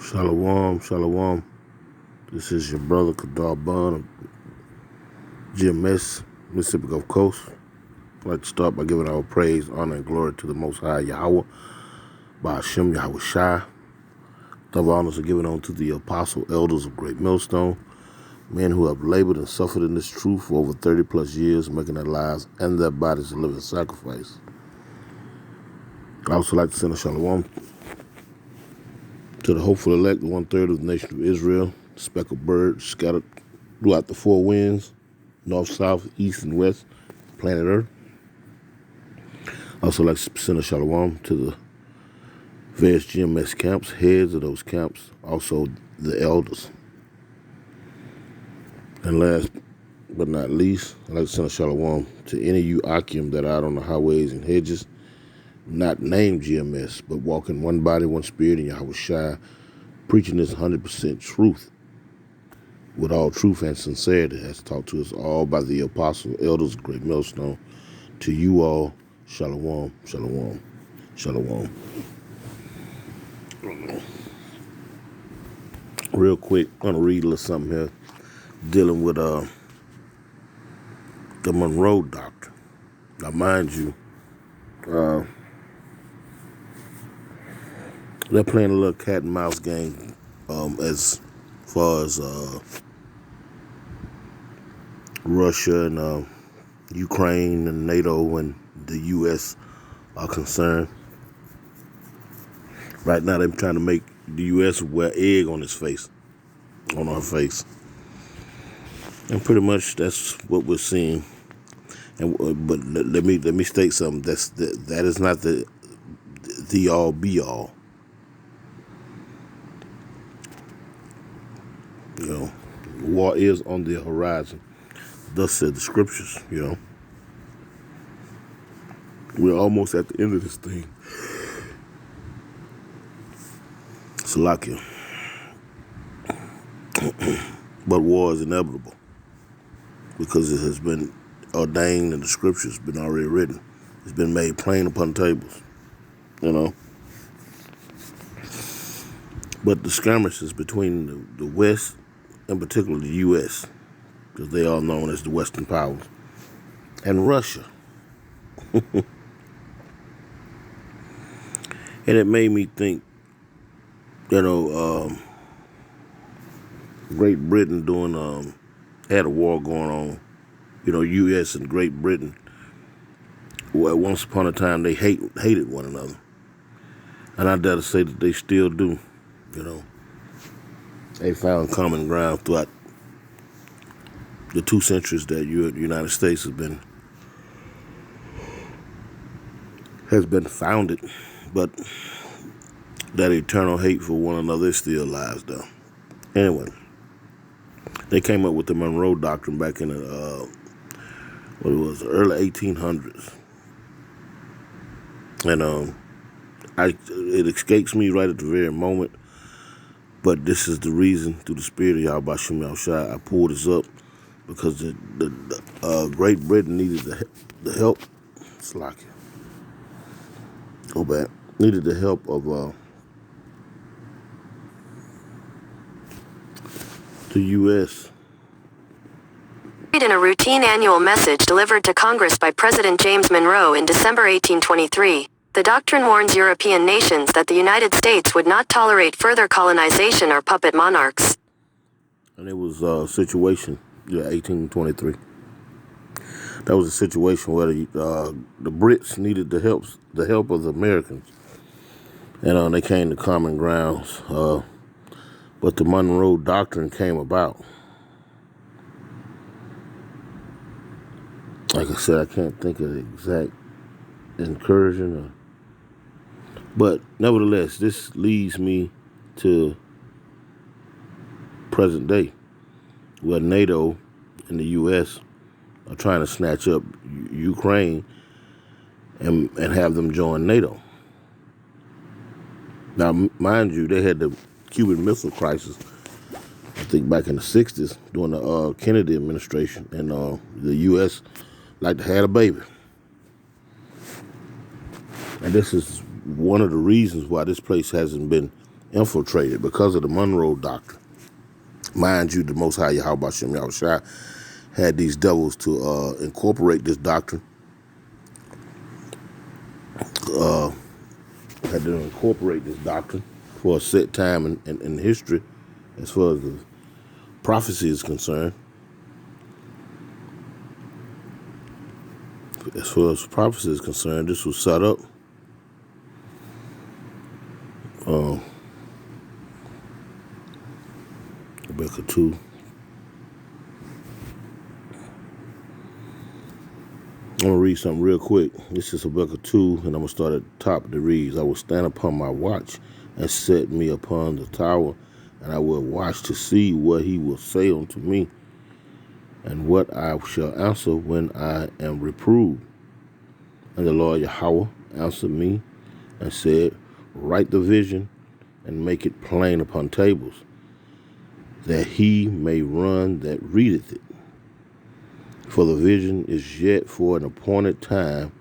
Shalom, shalom. This is your brother Kadar Bun of GMS, Mississippi Gulf Coast. I'd like to start by giving our praise, honor, and glory to the Most High Yahweh, by Hashem Yahweh Shai. Double honors are given unto the apostle elders of Great Millstone, men who have labored and suffered in this truth for over 30 plus years, making their lives and their bodies a living sacrifice. I'd also like to send a shalom to the hopeful elect, 1/3 of the nation of Israel, speckled birds scattered throughout the four winds, north, south, east, and west, planet Earth. I also like to send a shalom to the various GMS camps, heads of those camps, also the elders. And last but not least, I'd like to send a shalom to any of you Akim that are out on the highways and hedges, not named GMS, but walking one body, one spirit in Yahweh Shai, preaching this 100% truth with all truth and sincerity, as taught to us all by the apostle elders of Great Millstone. To you all, shalom, shalom, shalom. Real quick, I'm gonna read a little something here dealing with the Monroe Doctrine. Now, mind you, they're playing a little cat and mouse game as far as Russia and Ukraine and NATO and the U.S. are concerned. Right now, they're trying to make the U.S. wear egg on its face, on our face, and pretty much that's what we're seeing. And but let me state something. That is not the all be all. You know, war is on the horizon. Thus said the scriptures. You know, we're almost at the end of this thing. Salakia. But war is inevitable because it has been ordained and the scriptures been already written. It's been made plain upon tables. You know. But the skirmishes between the West, in particular the U.S., because they are known as the Western powers, and Russia. And it made me think, you know, Great Britain had a war going on, you know, U.S. and Great Britain. Well, once upon a time, they hated one another. And I dare to say that they still do, you know. They found common ground throughout the 2 centuries that the United States has been founded, but that eternal hate for one another is still lies, though. Anyway, they came up with the Monroe Doctrine back in the early 1800s, and it escapes me right at the very moment. But this is the reason, through the spirit of Yahweh Shem Yahushua, I pulled this up because the Great Britain needed the help. Slack. Go back. Needed the help of the U.S. In a routine annual message delivered to Congress by President James Monroe in December 1823, the doctrine warns European nations that the United States would not tolerate further colonization or puppet monarchs. And it was a situation, 1823. That was a situation where the Brits needed the help of the Americans, and they came to common grounds. But the Monroe Doctrine came about. Like I said, I can't think of the exact incursion, but nevertheless, this leads me to present day, where NATO and the U.S. are trying to snatch up Ukraine and have them join NATO. Now, mind you, they had the Cuban Missile Crisis, I think back in the 60s, during the Kennedy administration, and the U.S. like to have a baby. And this is one of the reasons why this place hasn't been infiltrated because of the Monroe Doctrine. Mind you, the Most High Yahweh Hashem Yahushua had these devils to incorporate this doctrine. Had to incorporate this doctrine for a set time in history, as far as the prophecy is concerned. As far as prophecy is concerned, this was set up. Rebecca 2. I'm going to read something real quick. This is Habakkuk 2, and I'm going to start at the top. It reads, I will stand upon my watch and set me upon the tower, and I will watch to see what he will say unto me, and what I shall answer when I am reproved. And the Lord Yahweh answered me and said, write the vision and make it plain upon tables, that he may run that readeth it. For the vision is yet for an appointed time,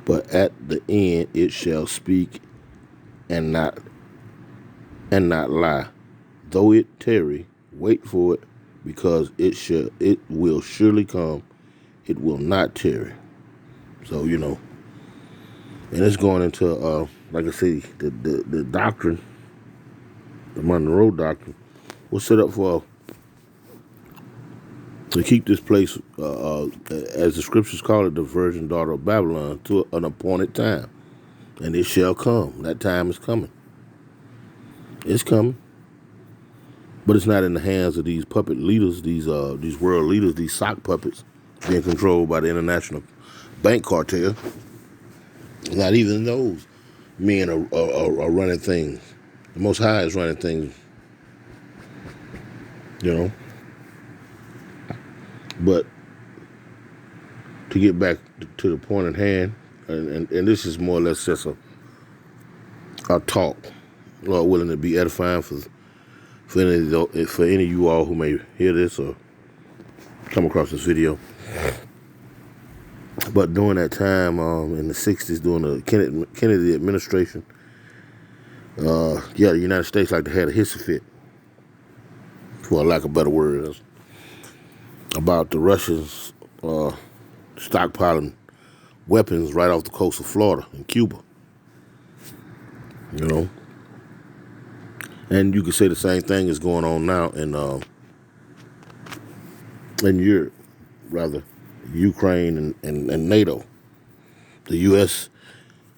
but at the end it shall speak and not lie. Though it tarry, wait for it, because it will surely come. It will not tarry. So, and it's going into like I say, the doctrine, the Monroe Doctrine, was set up for to keep this place, as the scriptures call it, the virgin daughter of Babylon, to an appointed time. And it shall come. That time is coming. It's coming. But it's not in the hands of these puppet leaders, these world leaders, these sock puppets being controlled by the international bank cartel. Not even those men are running things. The Most High is running things, But to get back to the point at hand, and this is more or less just a talk, Lord willing, to be edifying for any of you all who may hear this or come across this video. But during that time, in the 60s, during the Kennedy administration, the United States like to had a hissy fit, for lack of better words, about the Russians stockpiling weapons right off the coast of Florida and Cuba. And you could say the same thing is going on now in Europe, rather, Ukraine and NATO. The U.S.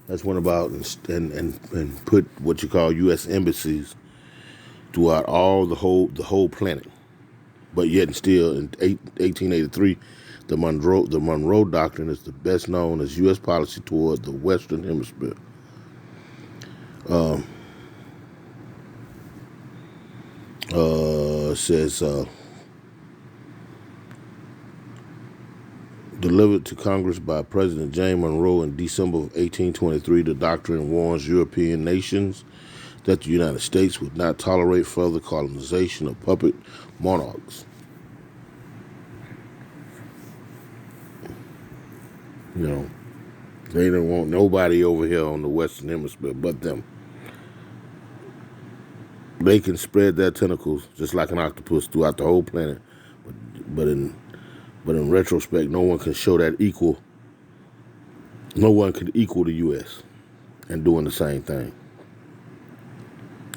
has went about and put what you call U.S. embassies throughout the whole planet. But yet and still, in 1883, the Monroe Doctrine is the best known as U.S. policy toward the Western Hemisphere. It says, delivered to Congress by President James Monroe in December of 1823, the doctrine warns European nations that the United States would not tolerate further colonization of puppet monarchs. They don't want nobody over here on the Western Hemisphere but them. They can spread their tentacles just like an octopus throughout the whole planet, but in retrospect, no one can show that equal. No one could equal the U.S. and doing the same thing.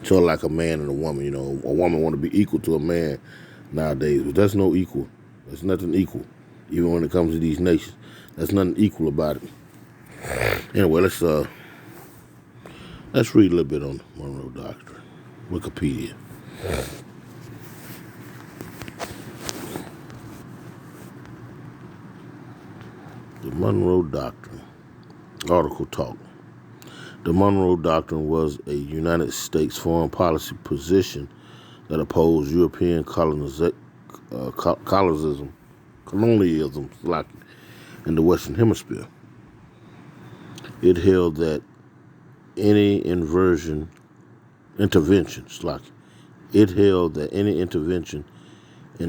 So like a man and a woman, a woman want to be equal to a man nowadays, but there's no equal. There's nothing equal, even when it comes to these nations. There's nothing equal about it. Anyway, let's read a little bit on the Monroe Doctrine. Wikipedia. The Monroe Doctrine. Article talk. The Monroe Doctrine was a United States foreign policy position that opposed European colonialism in the Western Hemisphere. It held that any intervention in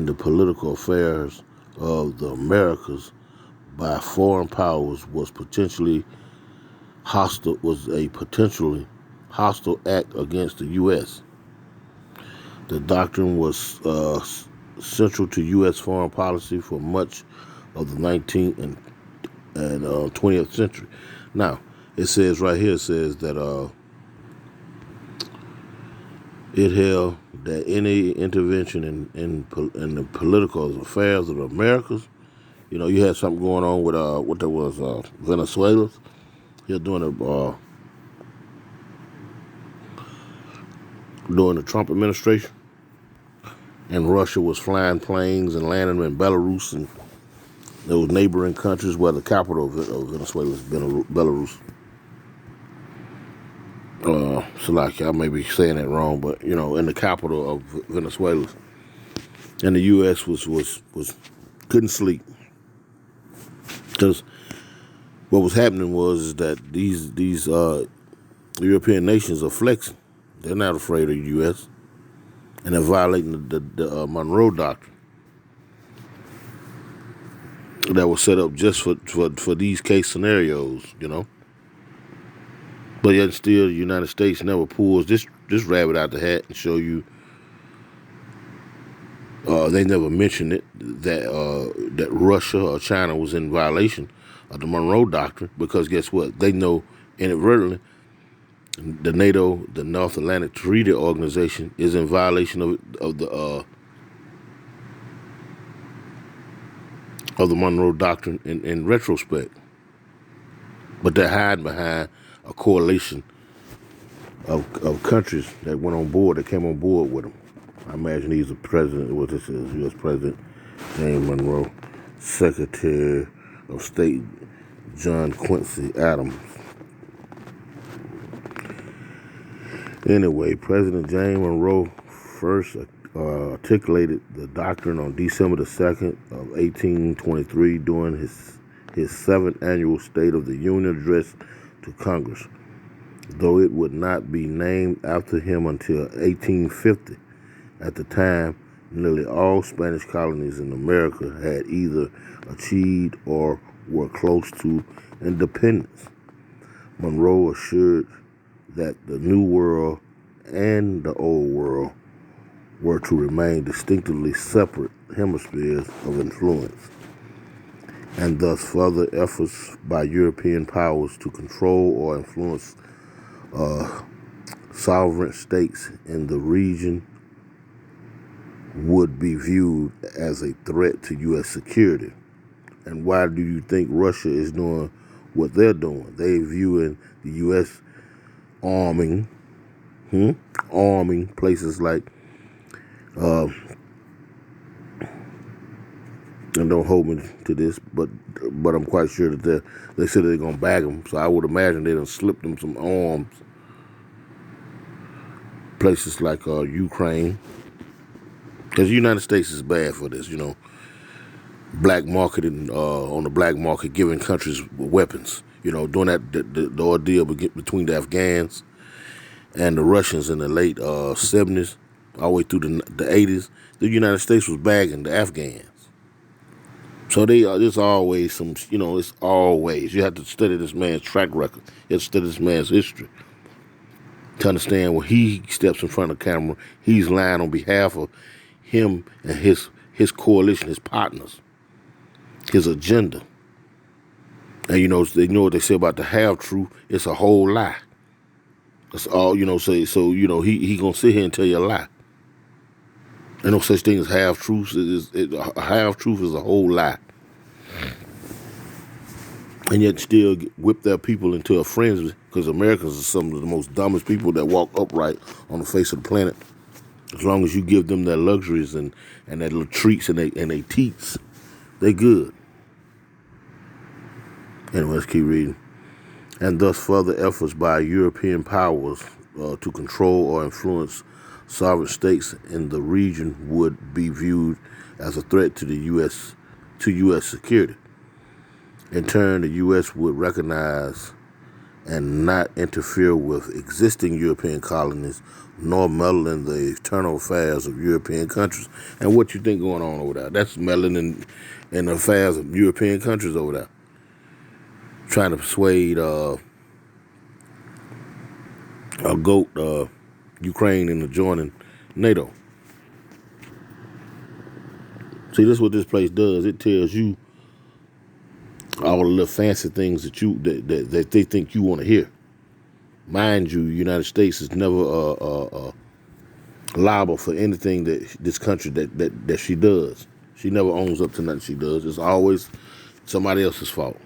the political affairs of the Americas by foreign powers was a potentially hostile act against the U.S. The doctrine was central to U.S. foreign policy for much of the 19th and 20th century. Now, it says right here, it says that it held that any intervention in the political affairs of the Americas, you had something going on with what there was Venezuela. Here during the Trump administration, and Russia was flying planes and landing them in Belarus and those neighboring countries where the capital of Venezuela is Belarus. Salaki, I may be saying that wrong, but in the capital of Venezuela, and the U.S. was couldn't sleep because what was happening was that these European nations are flexing. They're not afraid of the U.S. and they're violating the Monroe Doctrine that was set up just for these case scenarios, But yet still, the United States never pulls this rabbit out the hat and show you. They never mentioned it that Russia or China was in violation of the Monroe Doctrine, because guess what? They know inadvertently the NATO, the North Atlantic Treaty Organization, is in violation of the Monroe Doctrine in retrospect. But they're hiding behind a coalition of countries that went on board, that came on board with them. I imagine he's the president, what this is, U.S. President James Monroe, Secretary of State John Quincy Adams. Anyway, President James Monroe first articulated the doctrine on December the 2nd of 1823 during his 7th annual State of the Union address to Congress, though it would not be named after him until 1850. At the time, nearly all Spanish colonies in America had either achieved or were close to independence. Monroe assured that the New World and the Old World were to remain distinctively separate hemispheres of influence, and thus further efforts by European powers to control or influence sovereign states in the region would be viewed as a threat to U.S. security. And why do you think Russia is doing what they're doing? They viewing the U.S. arming places like, and don't hold me to this, but I'm quite sure that they said they're gonna bag them. So I would imagine they done slipped them some arms. Places like Ukraine, because the United States is bad for this, black marketing on the black market, giving countries weapons, doing that the ordeal between the Afghans and the Russians in the late 70s, all the way through the 80s. The United States was bagging the Afghans. So there's always some, it's always, you have to study this man's track record. You have to study this man's history to understand when he steps in front of the camera, he's lying on behalf of him and his coalition, his partners, his agenda. And they know what they say about the half truth. It's a whole lie. That's all, so he gonna sit here and tell you a lie. There's no such thing as half truths. A half truth is a whole lie. And yet still whip their people into a frenzy, because Americans are some of the most dumbest people that walk upright on the face of the planet. As long as you give them their luxuries and their little treats and they teats, they good. Anyway, let's keep reading. And thus further efforts by European powers to control or influence sovereign states in the region would be viewed as a threat to U.S. security. In turn, the U.S. would recognize and not interfere with existing European colonies, nor meddle in the internal affairs of European countries. And what you think going on over there? That's meddling in the affairs of European countries over there. Trying to persuade goat Ukraine into joining NATO. See, this is what this place does. It tells you all the little fancy things that they think you want to hear. Mind you, United States is never liable for anything that this country that she does. She never owns up to nothing she does. It's always somebody else's fault.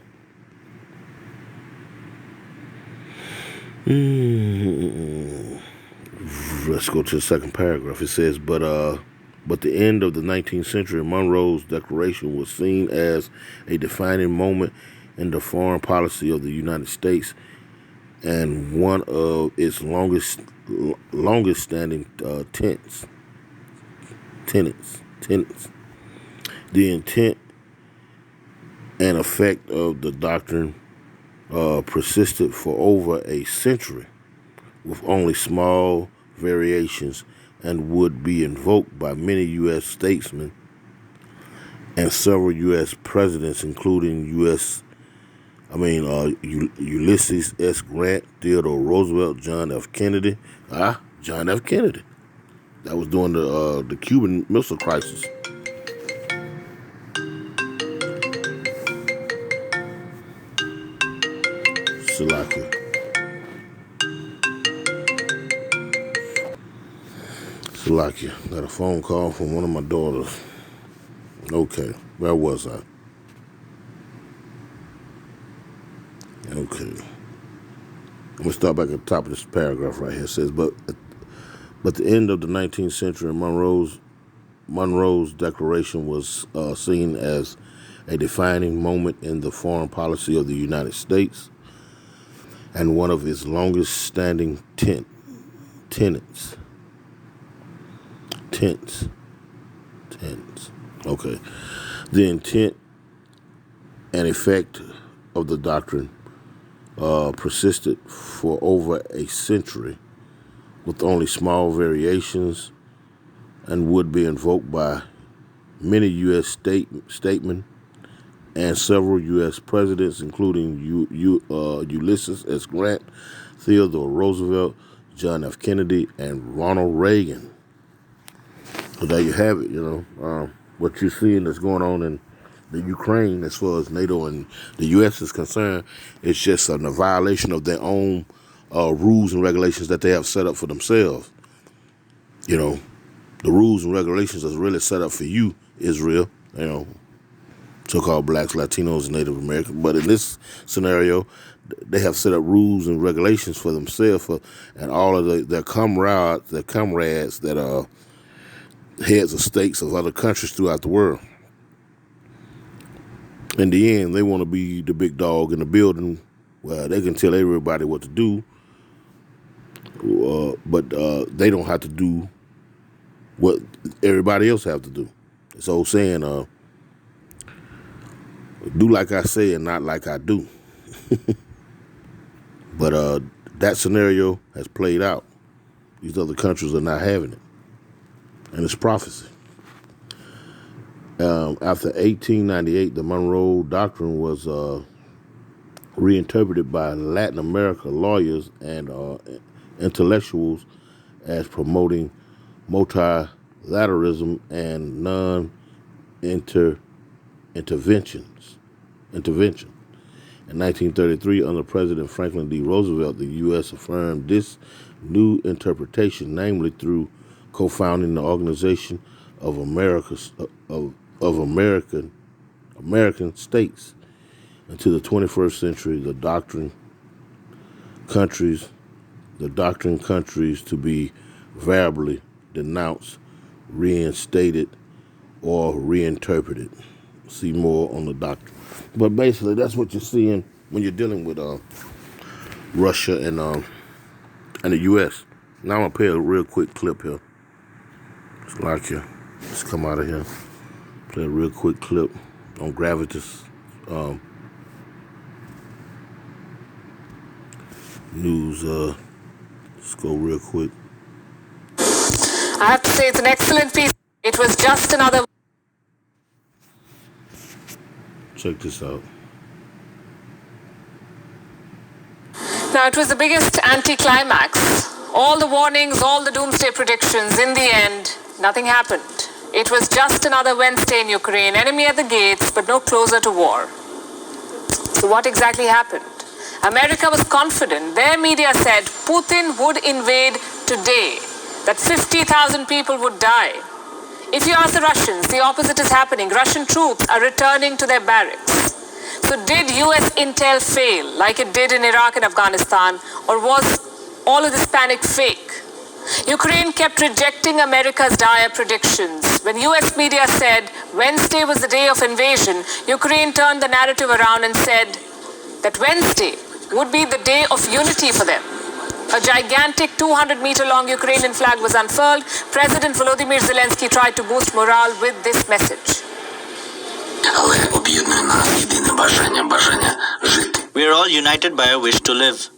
Let's go to the second paragraph. It says, but the end of the 19th century, Monroe's Declaration was seen as a defining moment in the foreign policy of the United States and one of its longest standing tenets. The intent and effect of the doctrine persisted for over a century with only small variations and would be invoked by many U.S. statesmen and several U.S. presidents, including Ulysses S. Grant, Theodore Roosevelt, John F. Kennedy. John F. Kennedy. That was during the Cuban Missile Crisis. Salakia. Got a phone call from one of my daughters. Okay, where was I? Okay. I'm going to start back at the top of this paragraph right here. It says, but the end of the 19th century, Monroe's Declaration was seen as a defining moment in the foreign policy of the United States and one of its longest standing tenets. Okay. The intent and effect of the doctrine persisted for over a century with only small variations and would be invoked by many U.S. statesmen and several U.S. presidents, including Ulysses S. Grant, Theodore Roosevelt, John F. Kennedy, and Ronald Reagan. So there you have it, what you're seeing that's going on in the Ukraine as far as NATO and the U.S. is concerned. It's just a violation of their own rules and regulations that they have set up for themselves. The rules and regulations are really set up for you, Israel, so-called blacks, Latinos, and Native Americans. But in this scenario, they have set up rules and regulations for themselves and all of their comrades that are heads of states of other countries throughout the world. In the end, they want to be the big dog in the building where they can tell everybody what to do, but they don't have to do what everybody else have to do. It's old saying, do like I say and not like I do. But that scenario has played out. These other countries are not having it. And it's prophecy. After 1898, the Monroe Doctrine was reinterpreted by Latin America lawyers and intellectuals as promoting multilateralism and non-intervention. In 1933, under President Franklin D. Roosevelt, the U.S. affirmed this new interpretation, namely through co-founding the Organization of American States. Into the 21st century, the doctrine countries to be variably denounced, reinstated, or reinterpreted. See more on the doctrine. But basically, that's what you're seeing when you're dealing with Russia and the U.S. Now I'm gonna play a real quick clip here. It's like you. Let's come out of here. Play a real quick clip on Gravitas news. Let's go real quick. I have to say it's an excellent piece. It was just another. Check this out. Now, it was the biggest anticlimax. All the warnings, all the doomsday predictions, in the end, nothing happened. It was just another Wednesday in Ukraine, enemy at the gates, but no closer to war. So what exactly happened? America was confident. Their media said Putin would invade today, that 50,000 people would die. If you ask the Russians, the opposite is happening. Russian troops are returning to their barracks. So did US intel fail like it did in Iraq and Afghanistan, or was all of this panic fake? Ukraine kept rejecting America's dire predictions. When US media said Wednesday was the day of invasion, Ukraine turned the narrative around and said that Wednesday would be the day of unity for them. A gigantic 200-meter-long Ukrainian flag was unfurled. President Volodymyr Zelensky tried to boost morale with this message. We are all united by a wish to live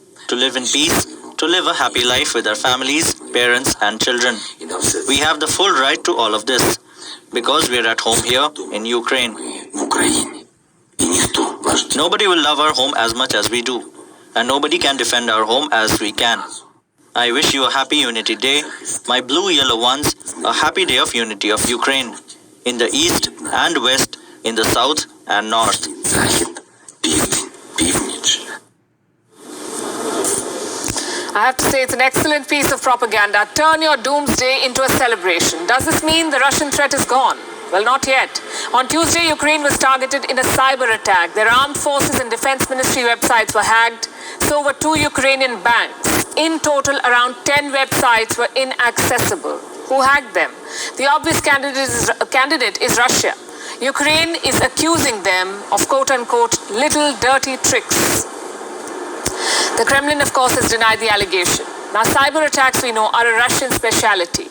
in peace, to live a happy life with our families, parents, and children. We have the full right to all of this because we are at home here in Ukraine. Nobody will love our home as much as we do, and nobody can defend our home as we can. I wish you a happy Unity Day, my blue-yellow ones, a happy day of unity of Ukraine, in the east and west, in the south and north. I have to say it's an excellent piece of propaganda. Turn your doomsday into a celebration. Does this mean the Russian threat is gone? Well, not yet. On Tuesday, Ukraine was targeted in a cyber attack. Their armed forces and defense ministry websites were hacked. So were 2 Ukrainian banks. In total, around 10 websites were inaccessible. Who hacked them? The obvious candidate is Russia. Ukraine is accusing them of quote-unquote little dirty tricks. The Kremlin, of course, has denied the allegation. Now, cyber attacks, we know, are a Russian speciality.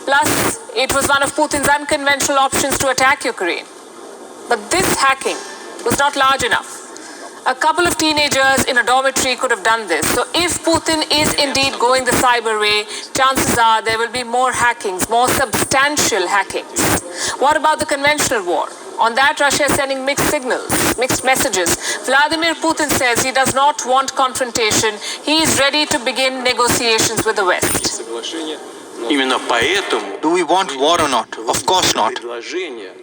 Plus, it was one of Putin's unconventional options to attack Ukraine. But this hacking was not large enough. A couple of teenagers in a dormitory could have done this. So if Putin is indeed going the cyber way, chances are there will be more hackings, more substantial hackings. What about the conventional war? On that, Russia is sending mixed signals, mixed messages. Vladimir Putin says he does not want confrontation. He is ready to begin negotiations with the West. Do we want war or not? Of course not.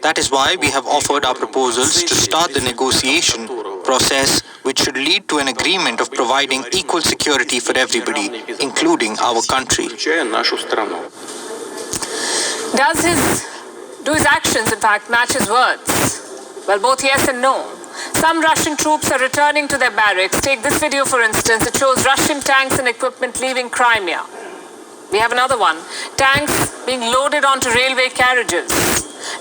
That is why we have offered our proposals to start the negotiation process, which should lead to an agreement of providing equal security for everybody, including our country. Do his actions, in fact, match his words? Well, both yes and no. Some Russian troops are returning to their barracks. Take this video, for instance. It shows Russian tanks and equipment leaving Crimea. We have another one. Tanks being loaded onto railway carriages.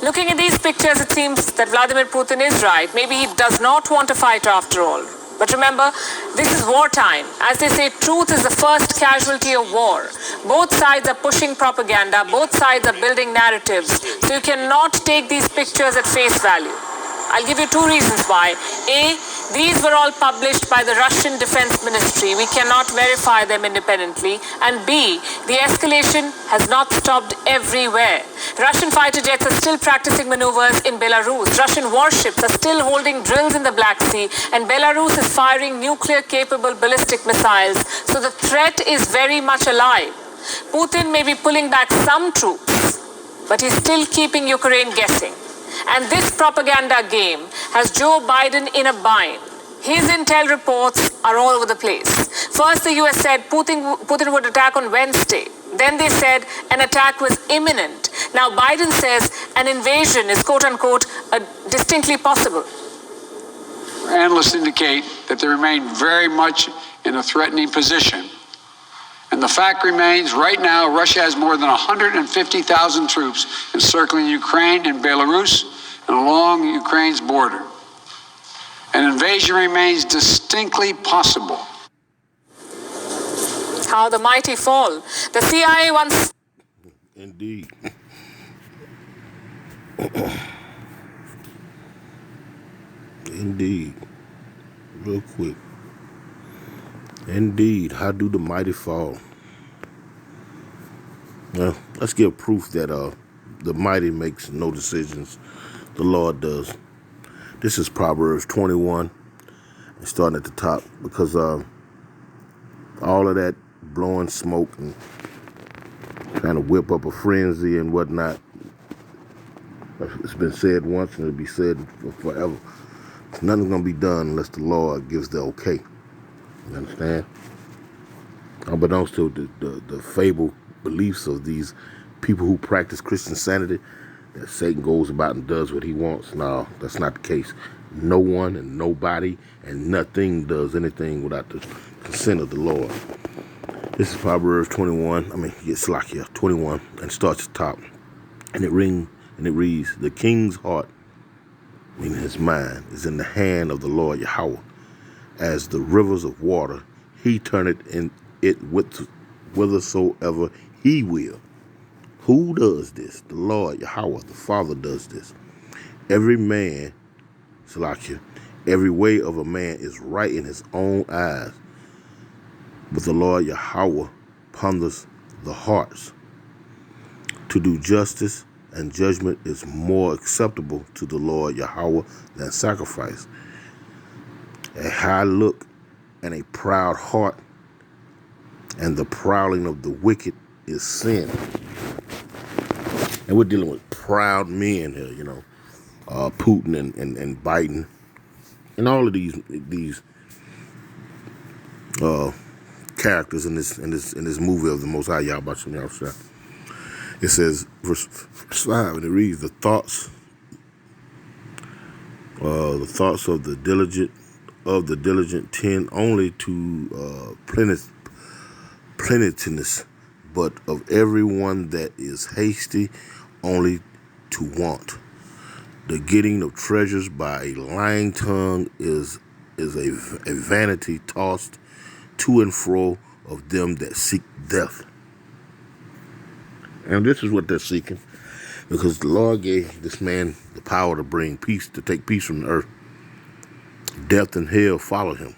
Looking at these pictures, it seems that Vladimir Putin is right. Maybe he does not want to fight after all. But remember, this is wartime. As they say, truth is the first casualty of war. Both sides are pushing propaganda. Both sides are building narratives. So you cannot take these pictures at face value. I'll give you 2 reasons why. A, these were all published by the Russian Defense Ministry. We cannot verify them independently. And B, the escalation has not stopped everywhere. Russian fighter jets are still practicing maneuvers in Belarus. Russian warships are still holding drills in the Black Sea. And Belarus is firing nuclear-capable ballistic missiles. So the threat is very much alive. Putin may be pulling back some troops, but he's still keeping Ukraine guessing. And this propaganda game has Joe Biden in a bind. His intel reports are all over the place. First, the US said Putin would attack on Wednesday. Then they said an attack was imminent. Now Biden says an invasion is quote-unquote distinctly possible. Analysts indicate that they remain very much in a threatening position. And the fact remains, right now, Russia has more than 150,000 troops encircling Ukraine and Belarus and along Ukraine's border. An invasion remains distinctly possible. How the mighty fall. The CIA once... Indeed. Indeed. Real quick. Indeed, how do the mighty fall? Well, let's give proof that the mighty makes no decisions. The Lord does. This is Proverbs 21, and starting at the top, because all of that blowing smoke and trying to whip up a frenzy and whatnot. It's been said once and it'll be said forever. Nothing's going to be done unless the Lord gives the okay. You understand? Unbeknownst to the fabled beliefs of these people who practice Christian sanity, that Satan goes about and does what he wants. No, that's not the case. No one and nobody and nothing does anything without the consent of the Lord. This is Proverbs 21, and starts at the top. And it reads, the king's heart, meaning his mind, is in the hand of the Lord Yahweh. As the rivers of water, he turneth in it whithersoever he will. Who does this? The Lord Yahweh, the Father, does this. Every man, Salakia, every way of a man is right in his own eyes, but the Lord Yahweh ponders the hearts. To do justice and judgment is more acceptable to the Lord Yahweh than sacrifice. A high look and a proud heart, and the prowling of the wicked is sin. And we're dealing with proud men here, Putin and Biden, and all of these characters in this movie of the Most High Yahweh Shem Yahushua. It says, verse 5, and it reads, the thoughts of the diligent tend only to plenteousness, but of everyone that is hasty only to want. The getting of treasures by a lying tongue is a vanity tossed to and fro of them that seek death. And this is what they're seeking, because the Lord gave this man the power to bring peace, to take peace from the earth. Death and hell follow him,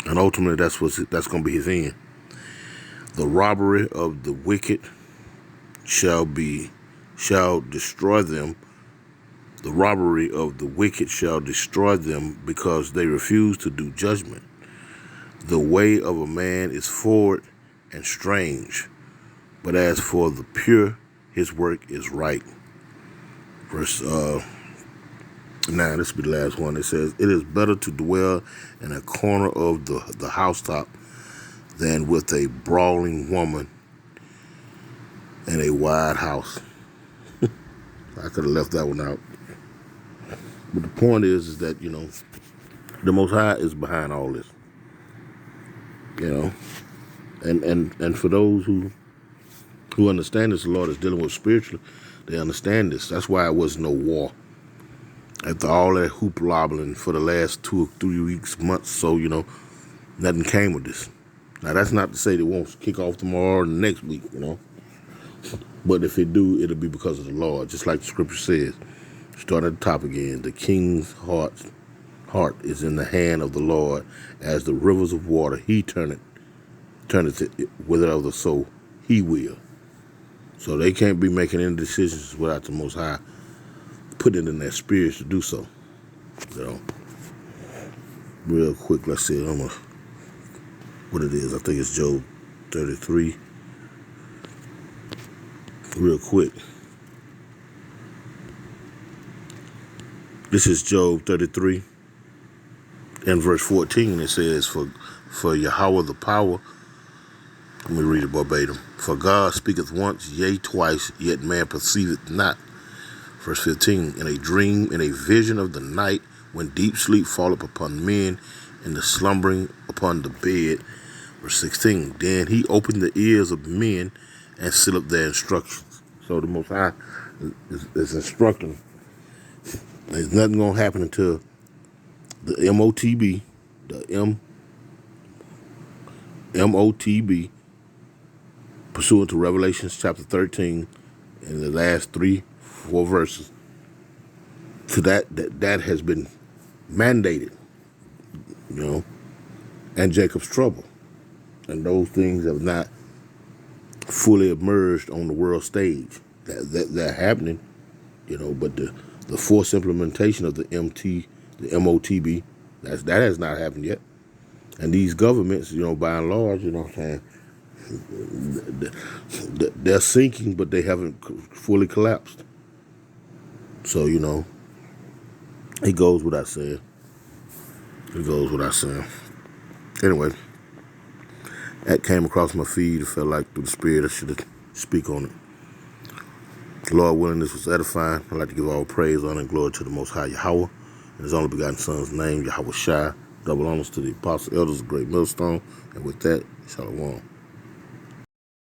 and ultimately that's going to be his end. The robbery of the wicked shall destroy them. The robbery of the wicked shall destroy them, because they refuse to do judgment. The way of a man is forward and strange, but as for the pure, his work is right. Verse 9, this will be the last one. It says, it is better to dwell in a corner of the housetop than with a brawling woman in a wide house. I could have left that one out. But the point is that, the Most High is behind all this. And for those who understand this, the Lord is dealing with spiritually, they understand this. That's why it was no war. After all that hoop-lobbling for the last 2 or 3 weeks, months, so, nothing came with this. Now, that's not to say they won't kick off tomorrow or next week, But if it do, it'll be because of the Lord, just like the scripture says. Start at the top again. The king's heart is in the hand of the Lord, as the rivers of water. He turneth it whithersoever so he will. So they can't be making any decisions without the Most High putting it in their spirits to do so. Real quick, let's see what it is. I think it's Job 33. Real quick. This is Job 33 and verse 14. It says, for Yahweh the power, let me read it verbatim. For God speaketh once, yea, twice, yet man perceiveth not. Verse 15, in a dream, in a vision of the night, when deep sleep falleth upon men, and the slumbering upon the bed. Verse 16, then he opened the ears of men and sealed up their instructions. So the Most High is instructing. There's nothing going to happen until the MOTB, MOTB, pursuant to Revelations chapter 13, in the last 3-4 verses. So that has been mandated, and Jacob's trouble. And those things have not fully emerged on the world stage. They're happening, but the forced implementation of the MOTB, that has not happened yet. And these governments, by and large, what I'm saying, they're sinking, but they haven't fully collapsed. So, it goes without saying. It goes without saying. Anyway, that came across my feed. It felt like through the Spirit I should speak on it. Lord willing, this was edifying. I'd like to give all praise, honor, and glory to the Most High Yahweh and His only begotten Son's name, Yahweh Shai. Double honors to the apostle elders of Great Millstone. And with that, Shalom.